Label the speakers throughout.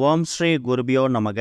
Speaker 1: ஓம் ஸ்ரீ குருபியோ நமக.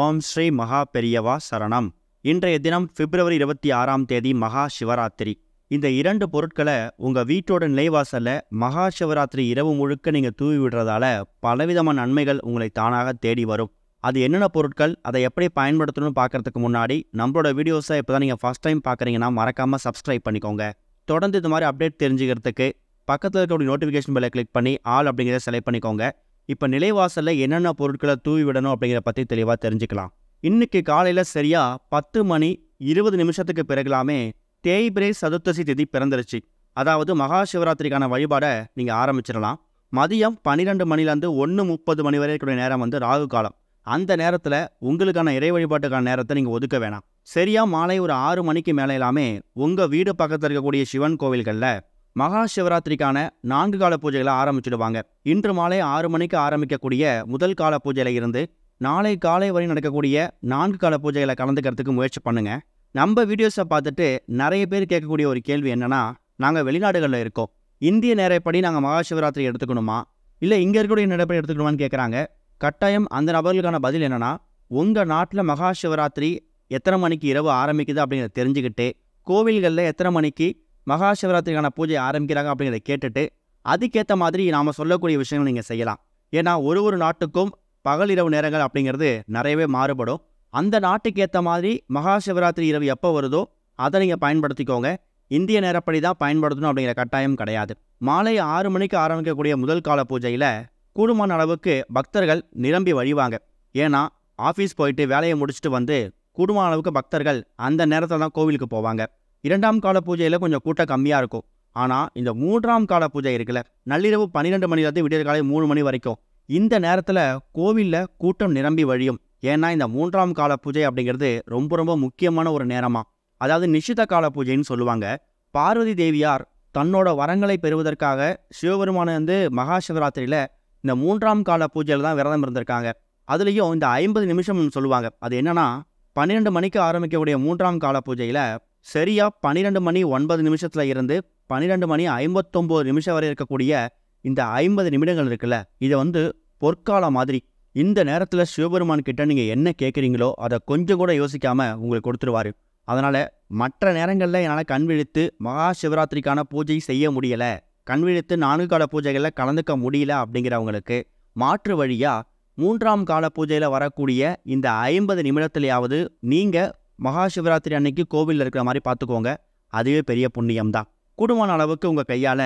Speaker 1: ஓம் ஸ்ரீ மகா பெரியவா சரணம். இன்றைய தினம் பிப்ரவரி 26ஆம் தேதி மகா சிவராத்திரி. இந்த இரண்டு பொருட்களை உங்கள் வீட்டோட நிலைவாசலில் மகா சிவராத்திரி இரவு முழுக்க நீங்கள் தூவி விடுறதால பலவிதமான நன்மைகள் உங்களை தானாக தேடி வரும். அது என்னென்ன பொருட்கள், அதை எப்படி பயன்படுத்தணும்னு பார்க்கறதுக்கு முன்னாடி நம்மளோட வீடியோஸை இப்போ தான் நீங்கள் ஃபஸ்ட் டைம் பார்க்குறீங்கன்னா மறக்காமல் சப்ஸ்கிரைப் பண்ணிக்கோங்க. தொடர்ந்து இது மாதிரி அப்டேட் தெரிஞ்சுக்கிறதுக்கு பக்கத்தில் இருக்கக்கூடிய நோட்டிஃபிகேஷன் பெல்லை கிளிக் பண்ணி ஆல் அப்படிங்கிறத செலக்ட் பண்ணிக்கோங்க. இப்போ நிலைவாசலில் என்னென்ன பொருட்களை தூவி விடணும் அப்படிங்கிறத பற்றி தெளிவாக தெரிஞ்சுக்கலாம். இன்னைக்கு காலையில் சரியாக 10 மணி 20 நிமிஷத்துக்கு பிறகுலாமே தேய்பிரை சதுர்த்தசி திதி பிறந்துருச்சு. அதாவது மகா சிவராத்திரிக்கான வழிபாடை நீங்கள் ஆரம்பிச்சிடலாம். மதியம் 12 மணிலேருந்து 1:30 மணி வரைக்கும் நேரம் ராகு காலம். அந்த நேரத்தில் உங்களுக்கான இறை வழிபாட்டுக்கான நேரத்தை நீங்கள் ஒதுக்க வேணாம். சரியாக மாலை ஒரு 6 மணிக்கு மேலே எல்லாமே உங்கள் வீடு பக்கத்தில் இருக்கக்கூடிய சிவன் கோவில்களில் மகா சிவராத்திரிக்கான 4 கால பூஜைகளை ஆரம்பிச்சிடுவாங்க. இன்று மாலை 6 மணிக்கு ஆரம்பிக்கக்கூடிய முதல் கால பூஜையில் இருந்து நாளை காலை வரை நடக்கக்கூடிய 4 கால பூஜைகளை கலந்துக்கிறதுக்கு முயற்சி பண்ணுங்க. நம்ம வீடியோஸை பார்த்துட்டு நிறைய பேர் கேட்கக்கூடிய ஒரு கேள்வி என்னன்னா, நாங்கள் வெளிநாடுகளில் இருக்கோம், இந்திய நேரப்படி நாங்கள் மகா சிவராத்திரி எடுத்துக்கணுமா இல்லை இங்கே இருக்கக்கூடிய நேரப்படி எடுத்துக்கணுமான்னு கேட்குறாங்க. கட்டாயம் அந்த நபர்களுக்கான பதில் என்னன்னா, உங்கள் நாட்டில் மகா சிவராத்திரி எத்தனை மணிக்கு இரவு ஆரம்பிக்குது அப்படிங்கிறத தெரிஞ்சுக்கிட்டு கோவில்களில் எத்தனை மணிக்கு மகா சிவராத்திரிக்கான பூஜை ஆரம்பிக்கிறாங்க அப்படிங்கிறத கேட்டுட்டு அதுக்கேற்ற மாதிரி நாம் சொல்லக்கூடிய விஷயங்கள் நீங்கள் செய்யலாம். ஏன்னா ஒரு நாட்டுக்கும் பகல் இரவு நேரங்கள் அப்படிங்கிறது நிறையவே மாறுபடும். அந்த நாட்டுக்கு ஏற்ற மாதிரி மகா சிவராத்திரி இரவு எப்போ வருதோ அதை நீங்கள் பயன்படுத்திக்கோங்க. இந்திய நேரப்படி தான் பயன்படுத்தணும் அப்படிங்கிற கட்டாயம் கிடையாது. மாலை 6 மணிக்கு ஆரம்பிக்கக்கூடிய முதல் கால பூஜையில் கூடுமான அளவுக்கு பக்தர்கள் நிரம்பி வழிவாங்க. ஏன்னா ஆஃபீஸ் போயிட்டு வேலையை முடிச்சுட்டு வந்து கூடுமான அளவுக்கு பக்தர்கள் அந்த நேரத்தில் தான் கோவிலுக்கு போவாங்க. 2ஆம் கால பூஜையில் கொஞ்சம் கூட்டம் கம்மியாக இருக்கும். ஆனால் இந்த 3ஆம் கால பூஜை இருக்குல்ல, நள்ளிரவு 12 மணிலேருந்து விடியற் காலை 3 மணி வரைக்கும் இந்த நேரத்தில் கோவிலில் கூட்டம் நிரம்பி வழியும். ஏன்னா இந்த 3ஆம் கால பூஜை அப்படிங்கிறது ரொம்ப ரொம்ப முக்கியமான ஒரு நேரமாக, அதாவது நிஷித கால பூஜைன்னு சொல்லுவாங்க. பார்வதி தேவியார் தன்னோட வரங்களை பெறுவதற்காக சிவபெருமான மகா சிவராத்திரியில் இந்த 3ஆம் கால பூஜையில் தான் விரதம் இருந்திருக்காங்க. அதுலேயும் இந்த 50 நிமிஷம்னு சொல்லுவாங்க. அது என்னன்னா, 12 மணிக்கு ஆரம்பிக்கக்கூடிய 3ஆம் கால பூஜையில் சரியா 12 மணி 9 நிமிஷத்துல இருந்து 12 மணி 59 நிமிஷம் வரை இருக்கக்கூடிய இந்த 50 நிமிடங்கள் இருக்குல்ல, இதை பொற்கால மாதிரி. இந்த நேரத்தில் சிவபெருமான் கிட்ட நீங்கள் என்ன கேட்குறீங்களோ அதை கொஞ்சம் கூட யோசிக்காம உங்களுக்கு கொடுத்துருவாரு. அதனால் மற்ற நேரங்களில் என்னால் கண் விழித்து மகா சிவராத்திரிக்கான பூஜை செய்ய முடியலை, கண் விழித்து 4 கால பூஜைகளில் கலந்துக்க முடியல அப்படிங்கிறவங்களுக்கு மாற்று வழியாக 3ஆம் கால பூஜையில் வரக்கூடிய இந்த 50 நிமிடத்துலையாவது நீங்கள் மகா சிவராத்திரி அன்னைக்கு கோவிலில் இருக்கிற மாதிரி பார்த்துக்கோங்க. அதுவே பெரிய புண்ணியம்தான். கூடுமான அளவுக்கு உங்கள் கையால்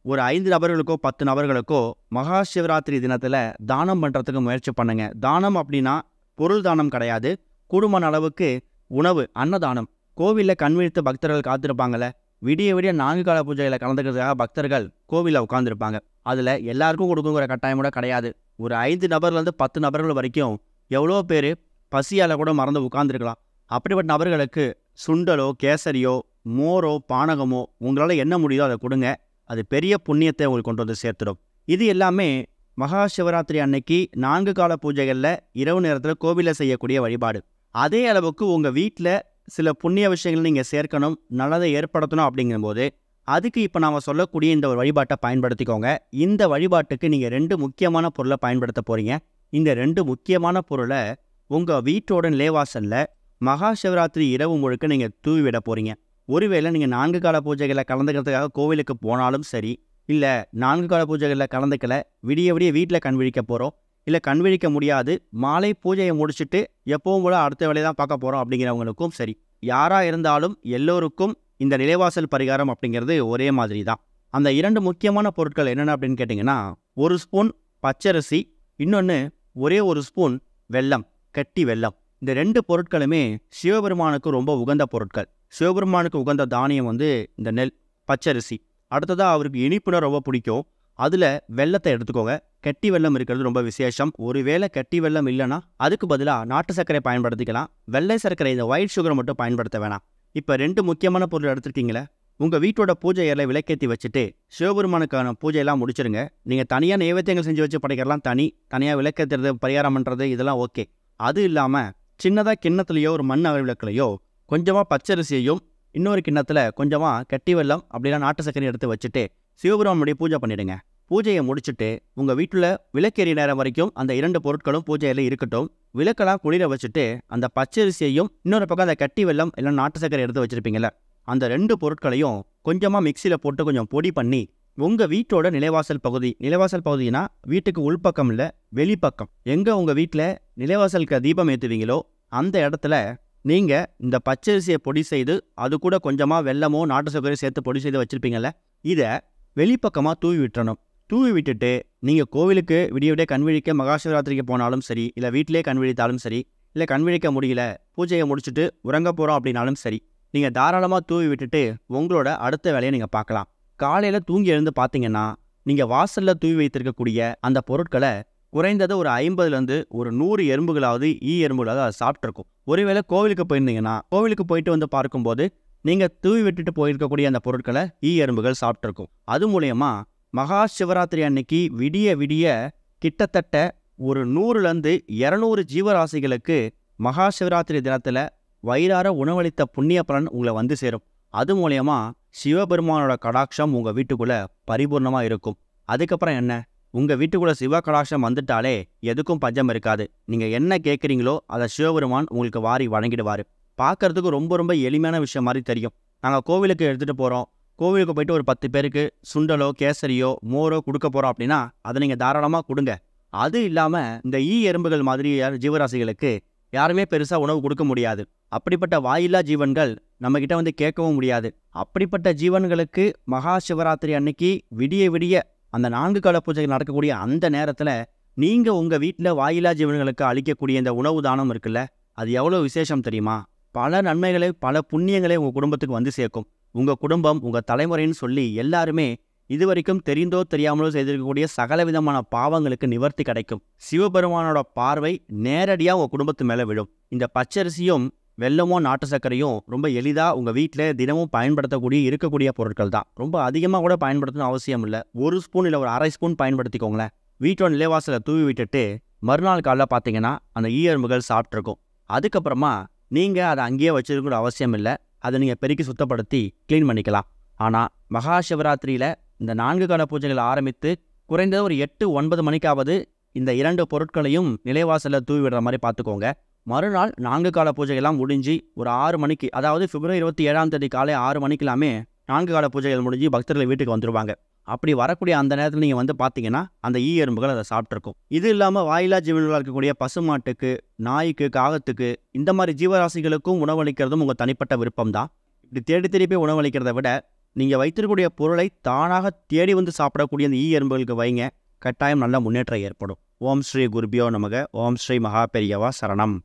Speaker 1: ஒரு 5 நபர்களுக்கோ 10 நபர்களுக்கோ மகா சிவராத்திரி தினத்தில் தானம் பண்ணுறதுக்கு முயற்சி பண்ணுங்கள். தானம் அப்படின்னா பொருள் தானம் கிடையாது, கூடுமான அளவுக்கு உணவு, அன்னதானம். கோவிலில் கண்விழித்து பக்தர்கள் காத்திருப்பாங்கள்ல, விடிய விடிய 4 கால பூஜையில் கலந்துக்கிறதுக்காக பக்தர்கள் கோவிலில் உட்காந்துருப்பாங்க. அதில் எல்லாருக்கும் கொடுக்குங்கிற கட்டாயம் கூட கிடையாது. ஒரு 5 நபர்லேருந்து 10 நபர்கள் வரைக்கும் எவ்வளோ பேர் பசியால் கூட மறந்து உட்காந்துருக்கலாம். அப்படிப்பட்ட நபர்களுக்கு சுண்டலோ கேசரியோ மோரோ பானகமோ உங்களால் என்ன முடியுதோ அதை கொடுங்க. அது பெரிய புண்ணியத்தை உங்களுக்கு கொண்டு வந்து சேர்த்துடும். இது எல்லாமே மகா சிவராத்திரி அன்னைக்கு 4 கால பூஜைகளில் இரவு நேரத்தில் கோவிலில் செய்யக்கூடிய வழிபாடு. அதே அளவுக்கு உங்கள் வீட்டில் சில புண்ணிய விஷயங்கள் நீங்கள் சேர்க்கணும், நல்லதை ஏற்படுத்தணும் அப்படிங்கும்போது அதுக்கு இப்போ நாம் சொல்லக்கூடிய இந்த ஒரு வழிபாட்டை பயன்படுத்திக்கோங்க. இந்த வழிபாட்டுக்கு நீங்கள் 2 முக்கியமான பொருளை பயன்படுத்த போகிறீங்க. இந்த 2 முக்கியமான பொருளை உங்கள் வீட்டோட நிலைவாசலில் மகா சிவராத்திரி இரவு முழுக்க நீங்கள் தூவி விட போகிறீங்க. ஒருவேளை நீங்கள் 4 கால பூஜைகளை கலந்துக்கிறதுக்காக கோவிலுக்கு போனாலும் சரி, இல்லை 4 கால பூஜைகளில் கலந்துக்கல, விடிய விடிய வீட்டில் கண் விழிக்க போகிறோம், இல்லை கண் விழிக்க முடியாது, மாலை பூஜையை முடிச்சுட்டு எப்பவும் கூட அடுத்த வேலையை தான் பார்க்க போகிறோம் அப்படிங்கிறவங்களுக்கும் சரி, யாராக இருந்தாலும் எல்லோருக்கும் இந்த நிலைவாசல் பரிகாரம் அப்படிங்கிறது ஒரே மாதிரி தான். அந்த 2 முக்கியமான பொருட்கள் என்னென்ன அப்படின்னு கேட்டிங்கன்னா, 1 ஸ்பூன் பச்சரிசி, இன்னொன்று ஒரே 1 ஸ்பூன் வெல்லம், கட்டி வெல்லம். இந்த 2 பொருட்களுமே சிவபெருமானுக்கு ரொம்ப உகந்த பொருட்கள். சிவபெருமானுக்கு உகந்த தானியம் இந்த நெல், பச்சரிசி. அடுத்ததாக அவருக்கு இனிப்புனா ரொம்ப பிடிக்கும், அதில் வெல்லத்தை எடுத்துக்கோங்க. கட்டி வெல்லம் இருக்கிறது ரொம்ப விசேஷம். ஒருவேளை கட்டி வெல்லம் இல்லைன்னா அதுக்கு பதிலாக நாட்டு சர்க்கரை பயன்படுத்திக்கலாம். வெள்ளை சர்க்கரை, இந்த ஒயிட் சுகரை மட்டும் பயன்படுத்த வேணாம். இப்போ 2 முக்கியமான பொருள் எடுத்துருக்கீங்களே, உங்கள் வீட்டோட பூஜை அறையில் விளக்கேற்றி வச்சுட்டு சிவபெருமானுக்கான பூஜையெல்லாம் முடிச்சிருங்க. நீங்கள் தனியாக நைவேத்தியங்கள் செஞ்சு வச்சு படைக்கிறலாம் தனியாக விளக்கேற்றுறது, பரிகாரம் பண்ணுறது இதெல்லாம் ஓகே. அது இல்லாமல் சின்னதாக கிண்ணத்துலையோ ஒரு மண் அகல் விளக்குலையோ கொஞ்சமாக பச்சரிசியையும் இன்னொரு கிண்ணத்தில் கொஞ்சமாக கட்டி வெல்லம் அப்படின்னா நாட்டு சர்க்கரையும் எடுத்து வச்சுட்டு சிவபெருமானுடைய பூஜை பண்ணிவிடுங்க. பூஜையை முடிச்சுட்டு உங்கள் வீட்டில் விளக்கேறிய நேரம் வரைக்கும் அந்த 2 பொருட்களும் பூஜையில் இருக்கட்டும். விளக்கெல்லாம் குளிர வச்சுட்டு அந்த பச்சரிசியையும் இன்னொரு பக்கம் அந்த கட்டி வெல்லம் இல்லை நாட்டு சர்க்கரை எடுத்து வச்சுருப்பீங்கள, அந்த 2 பொருட்களையும் கொஞ்சமாக மிக்சியில் போட்டு கொஞ்சம் பொடி பண்ணி உங்கள் வீட்டோட நிலைவாசல் பகுதினா வீட்டுக்கு உள்பக்கம் இல்லை, வெளிப்பக்கம், எங்கே உங்கள் வீட்டில் நிலைவாசலுக்கு தீபம் ஏற்றுவீங்களோ அந்த இடத்துல நீங்கள் இந்த பச்சரிசியை பொடி செய்து அது கூட கொஞ்சமாக வெல்லமோ நாட்டு சர்க்கரையோ சேர்த்து பொடி செய்து வச்சுருப்பீங்கள்ல, இதை வெளிப்பக்கமாக தூவி விட்டுறணும். தூவி விட்டுட்டு நீங்கள் கோவிலுக்கு விடிய விடிய கண்விழிக்க மகாசிவராத்திரிக்கு போனாலும் சரி, இல்லை வீட்டிலே கண்விழித்தாலும் சரி, இல்லை கண்விழிக்க முடியல பூஜையை முடிச்சுட்டு உறங்க போகிறோம் அப்படின்னாலும் சரி, நீங்கள் தாராளமாக தூவி விட்டுட்டு உங்களோட அடுத்த வேலையை நீங்கள் பார்க்கலாம். காலையில் தூங்கி எழுந்து பார்த்தீங்கன்னா நீங்கள் வாசலில் தூவி வைத்திருக்கக்கூடிய அந்த பொருட்களை குறைந்தது ஒரு 50லேருந்து ஒரு 100 எறும்புகளாவது எறும்புகளாவது அதை சாப்பிட்ருக்கும். ஒருவேளை கோவிலுக்கு போயிருந்தீங்கன்னா கோவிலுக்கு போயிட்டு வந்து பார்க்கும்போது நீங்கள் தூவி விட்டுட்டு போயிருக்கக்கூடிய அந்த பொருட்களை எறும்புகள் சாப்பிட்ருக்கும். அது மூலயமா மகா சிவராத்திரி அன்னைக்கு விடிய விடிய கிட்டத்தட்ட ஒரு 100லேருந்து 200 ஜீவராசிகளுக்கு மகா சிவராத்திரி தினத்தில் வயிறார உணவளித்த புண்ணிய பலன் உங்களை வந்து சேரும். அது மூலயமா சிவபெருமானோட கடாட்சம் உங்கள் வீட்டுக்குள்ளே பரிபூர்ணமாக இருக்கும். அதுக்கப்புறம் என்ன, உங்கள் வீட்டுக்குள்ளே சிவ கடாட்சம் வந்துட்டாலே எதுக்கும் பஞ்சம் இருக்காது. நீங்கள் என்ன கேட்குறீங்களோ அதை சிவபெருமான் உங்களுக்கு வாரி வழங்கிடுவார். பார்க்கறதுக்கு ரொம்ப ரொம்ப எளிமையான விஷயம் மாதிரி தெரியும். நாங்கள் கோவிலுக்கு எடுத்துகிட்டு போகிறோம், கோவிலுக்கு போயிட்டு ஒரு 10 பேருக்கு சுண்டலோ கேசரியோ மோரோ கொடுக்க போகிறோம் அப்படின்னா அதை நீங்கள் தாராளமாக கொடுங்க. அது இல்லாமல் இந்த எறும்புகள் மாதிரி ஜீவராசிகளுக்கு யாருமே பெருசாக உணவு கொடுக்க முடியாது. அப்படிப்பட்ட வாயில்லா ஜீவன்கள் நம்மக்கிட்ட வந்து கேட்கவும் முடியாது. அப்படிப்பட்ட ஜீவன்களுக்கு மகா சிவராத்திரி அன்னைக்கு விடிய விடிய அந்த 4 கால பூஜைகள் நடக்கக்கூடிய அந்த நேரத்தில் நீங்கள் உங்கள் வீட்டில் வாயில்லா ஜீவன்களுக்கு அளிக்கக்கூடிய இந்த உணவு தானம் இருக்குல்ல, அது எவ்வளோ விசேஷம் தெரியுமா? பல நன்மைகளை பல புண்ணியங்களை உங்கள் குடும்பத்துக்கு வந்து சேர்க்கும். உங்கள் குடும்பம் உங்கள் தலைமுறைன்னு சொல்லி எல்லாருமே இதுவரைக்கும் தெரிந்தோ தெரியாமலோ செய்திருக்கக்கூடிய சகல விதமான பாவங்களுக்கு நிவர்த்தி கிடைக்கும். சிவபெருமானோட பார்வை நேரடியாக உங்கள் குடும்பத்து மேலே விழும். இந்த பச்சரிசியும் வெல்லமோ நாட்டு சர்க்கரையும் ரொம்ப எளிதாக உங்கள் வீட்டில் தினமும் இருக்கக்கூடிய பொருட்கள் தான். ரொம்ப அதிகமாக கூட பயன்படுத்தணும் அவசியம் இல்லை. 1 ஸ்பூன் இல்லை ஒரு 1/2 ஸ்பூன் பயன்படுத்திக்கோங்களேன். வீட்டோட நிலைவாசலை தூவி விட்டுட்டு மறுநாள் காலையில் பார்த்தீங்கன்னா அந்த எறும்புகள் சாப்பிட்ருக்கும். அதுக்கப்புறமா நீங்கள் அதை அங்கேயே வச்சிருக்கிற அவசியம் இல்லை. அதை நீங்கள் பெருக்கி சுத்தப்படுத்தி க்ளீன் பண்ணிக்கலாம். ஆனால் மகா சிவராத்திரியில் இந்த 4 கால பூஜைகள் ஆரம்பித்து குறைந்தது ஒரு 8-9 மணிக்காவது இந்த 2 பொருட்களையும் நிலைவாசலில் தூவி விடுற மாதிரி பார்த்துக்கோங்க. மறுநாள் 4 கால பூஜைகள்லாம் முடிஞ்சு ஒரு 6 மணிக்கு, அதாவது பிப்ரவரி 27ஆம் தேதி காலை 6 மணிக்கெல்லாமே 4 கால பூஜைகள் முடிஞ்சு பக்தர்கள் வீட்டுக்கு வந்துடுவாங்க. அப்படி வரக்கூடிய அந்த நேரத்தில் நீங்கள் வந்து பார்த்தீங்கன்னா அந்த எறும்புகள் அதை சாப்பிட்ருக்கும். இது இல்லாமல் வாயிலா ஜீவன்களாக இருக்கக்கூடிய பசுமாட்டுக்கு, நாய்க்கு, காகத்துக்கு, இந்த மாதிரி ஜீவராசிகளுக்கும் உணவளிக்கிறதும் உங்கள் தனிப்பட்ட விருப்பம் தான். இப்படி தேடி திருப்பி உணவளிக்கிறத விட நீங்கள் வைத்திருக்கக்கூடிய பொருளை தானாக தேடி வந்து சாப்பிடக்கூடிய அந்த எறும்புகளுக்கு வைங்க. கட்டாயம் நல்ல முன்னேற்றம் ஏற்படும். ஓம் ஸ்ரீ குருபியோ நமக. ஓம் ஸ்ரீ மகா பெரியவா சரணம்.